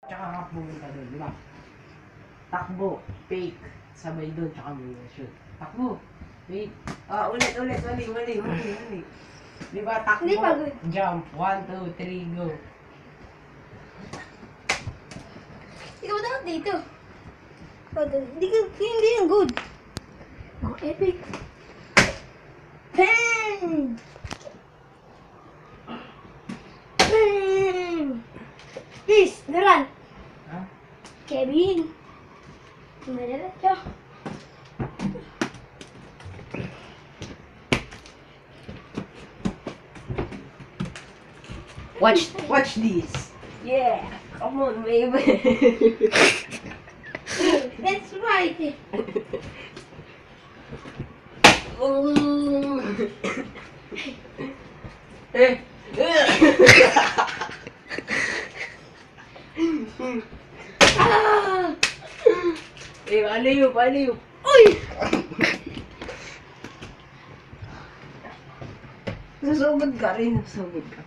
Tsaka pumunta doon, di ba? Takbo, fake, sabay doon, tsaka may shoot. Takbo, fake. Ah, ulit, mali. Di ba, takbo, Hindi pagod. jump, 1, 2, 3, go. Ikaw dapat dito. Hindi yung good. Oh, epic. Bang! Bang! Please, Garan. Ha? Kevin. Madala siya. Watch this. Yeah, come on, baby. That's right. Eh. Ah! Eh, aliw. Uy! Susugod ka rin. Susugod ka.